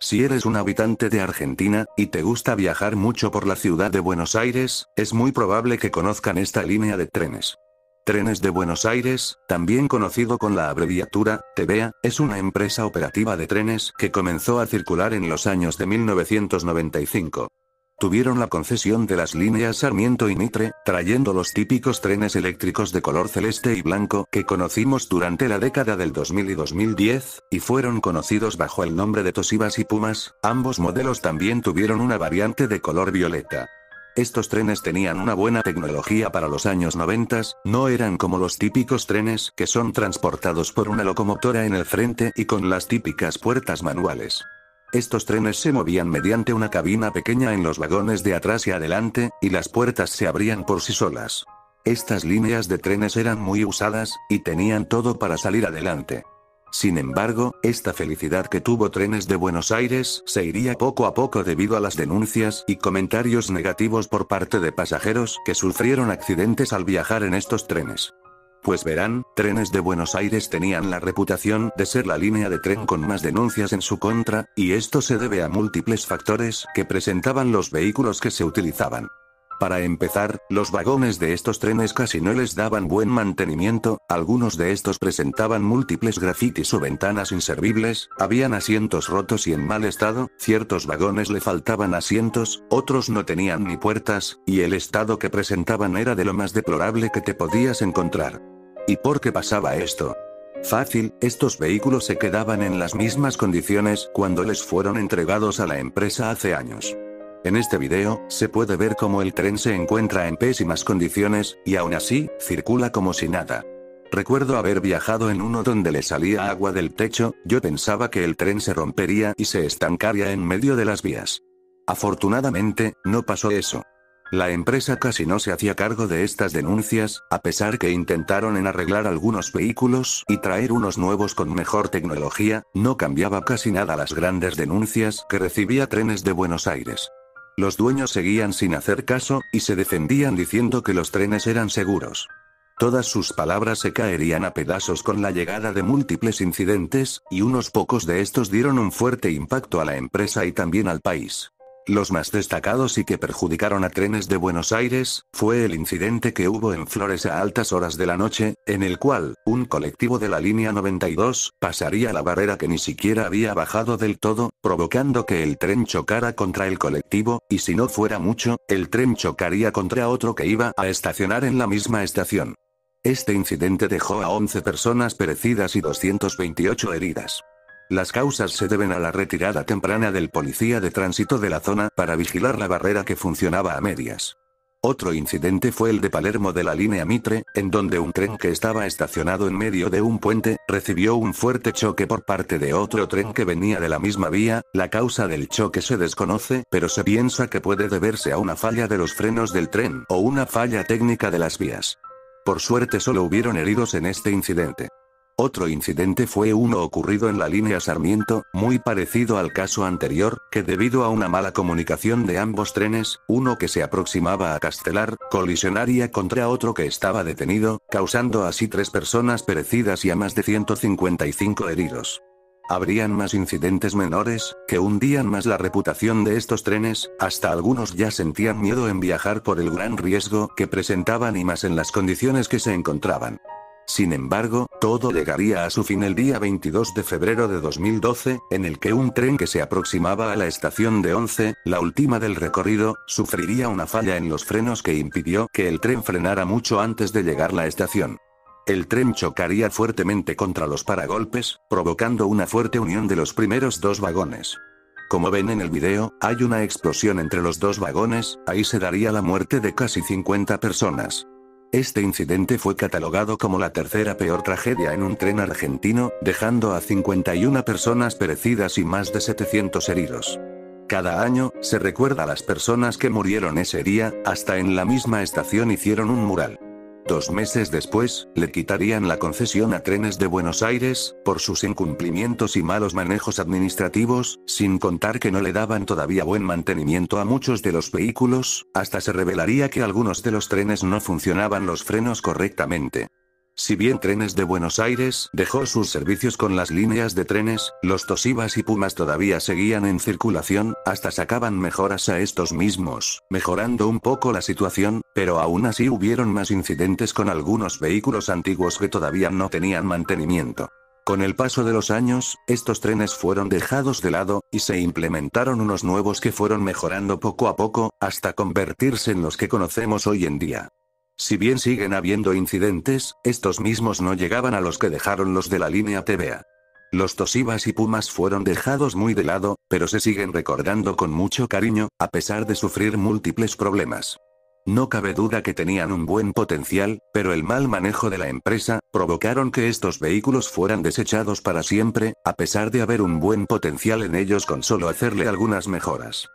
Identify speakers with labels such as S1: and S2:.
S1: Si eres un habitante de Argentina, y te gusta viajar mucho por la ciudad de Buenos Aires, es muy probable que conozcan esta línea de trenes. Trenes de Buenos Aires, también conocido con la abreviatura TVA, es una empresa operativa de trenes que comenzó a circular en los años de 1995. Tuvieron la concesión de las líneas Sarmiento y Mitre, trayendo los típicos trenes eléctricos de color celeste y blanco que conocimos durante la década del 2000 y 2010, y fueron conocidos bajo el nombre de Toshibas y Pumas. Ambos modelos también tuvieron una variante de color violeta. Estos trenes tenían una buena tecnología para los años 90, no eran como los típicos trenes que son transportados por una locomotora en el frente y con las típicas puertas manuales. Estos trenes se movían mediante una cabina pequeña en los vagones de atrás y adelante, y las puertas se abrían por sí solas. Estas líneas de trenes eran muy usadas, y tenían todo para salir adelante. Sin embargo, esta felicidad que tuvo Trenes de Buenos Aires se iría poco a poco debido a las denuncias y comentarios negativos por parte de pasajeros que sufrieron accidentes al viajar en estos trenes. Pues verán, Trenes de Buenos Aires tenían la reputación de ser la línea de tren con más denuncias en su contra, y esto se debe a múltiples factores que presentaban los vehículos que se utilizaban. Para empezar, los vagones de estos trenes casi no les daban buen mantenimiento, algunos de estos presentaban múltiples grafitis o ventanas inservibles, habían asientos rotos y en mal estado, ciertos vagones le faltaban asientos, otros no tenían ni puertas, y el estado que presentaban era de lo más deplorable que te podías encontrar. ¿Y por qué pasaba esto? Fácil, estos vehículos se quedaban en las mismas condiciones cuando les fueron entregados a la empresa hace años. En este video, se puede ver cómo el tren se encuentra en pésimas condiciones, y aún así, circula como si nada. Recuerdo haber viajado en uno donde le salía agua del techo, yo pensaba que el tren se rompería y se estancaría en medio de las vías. Afortunadamente, no pasó eso. La empresa casi no se hacía cargo de estas denuncias, a pesar que intentaron en arreglar algunos vehículos y traer unos nuevos con mejor tecnología, no cambiaba casi nada las grandes denuncias que recibía Trenes de Buenos Aires. Los dueños seguían sin hacer caso, y se defendían diciendo que los trenes eran seguros. Todas sus palabras se caerían a pedazos con la llegada de múltiples incidentes, y unos pocos de estos dieron un fuerte impacto a la empresa y también al país. Los más destacados y que perjudicaron a Trenes de Buenos Aires, fue el incidente que hubo en Flores a altas horas de la noche, en el cual, un colectivo de la línea 92, pasaría la barrera que ni siquiera había bajado del todo, provocando que el tren chocara contra el colectivo, y si no fuera mucho, el tren chocaría contra otro que iba a estacionar en la misma estación. Este incidente dejó a 11 personas perecidas y 228 heridas. Las causas se deben a la retirada temprana del policía de tránsito de la zona para vigilar la barrera que funcionaba a medias. Otro incidente fue el de Palermo de la línea Mitre, en donde un tren que estaba estacionado en medio de un puente, recibió un fuerte choque por parte de otro tren que venía de la misma vía. La causa del choque se desconoce, pero se piensa que puede deberse a una falla de los frenos del tren o una falla técnica de las vías. Por suerte solo hubieron heridos en este incidente. Otro incidente fue uno ocurrido en la línea Sarmiento, muy parecido al caso anterior, que debido a una mala comunicación de ambos trenes, uno que se aproximaba a Castelar, colisionaría contra otro que estaba detenido, causando así 3 personas perecidas y a más de 155 heridos. Habrían más incidentes menores, que hundían más la reputación de estos trenes, hasta algunos ya sentían miedo en viajar por el gran riesgo que presentaban y más en las condiciones que se encontraban. Sin embargo, todo llegaría a su fin el día 22 de febrero de 2012, en el que un tren que se aproximaba a la estación de Once, la última del recorrido, sufriría una falla en los frenos que impidió que el tren frenara mucho antes de llegar a la estación. El tren chocaría fuertemente contra los paragolpes, provocando una fuerte unión de los primeros 2 vagones. Como ven en el video, hay una explosión entre los 2 vagones, ahí se daría la muerte de casi 50 personas. Este incidente fue catalogado como la tercera peor tragedia en un tren argentino, dejando a 51 personas perecidas y más de 700 heridos. Cada año, se recuerda a las personas que murieron ese día, hasta en la misma estación hicieron un mural. 2 meses después, le quitarían la concesión a Trenes de Buenos Aires, por sus incumplimientos y malos manejos administrativos, sin contar que no le daban todavía buen mantenimiento a muchos de los vehículos, hasta se revelaría que algunos de los trenes no funcionaban los frenos correctamente. Si bien Trenes de Buenos Aires dejó sus servicios con las líneas de trenes, los Toshibas y Pumas todavía seguían en circulación, hasta sacaban mejoras a estos mismos, mejorando un poco la situación, pero aún así hubieron más incidentes con algunos vehículos antiguos que todavía no tenían mantenimiento. Con el paso de los años, estos trenes fueron dejados de lado, y se implementaron unos nuevos que fueron mejorando poco a poco, hasta convertirse en los que conocemos hoy en día. Si bien siguen habiendo incidentes, estos mismos no llegaban a los que dejaron los de la línea TVA. Los Toshibas y Pumas fueron dejados muy de lado, pero se siguen recordando con mucho cariño, a pesar de sufrir múltiples problemas. No cabe duda que tenían un buen potencial, pero el mal manejo de la empresa, provocaron que estos vehículos fueran desechados para siempre, a pesar de haber un buen potencial en ellos con solo hacerle algunas mejoras.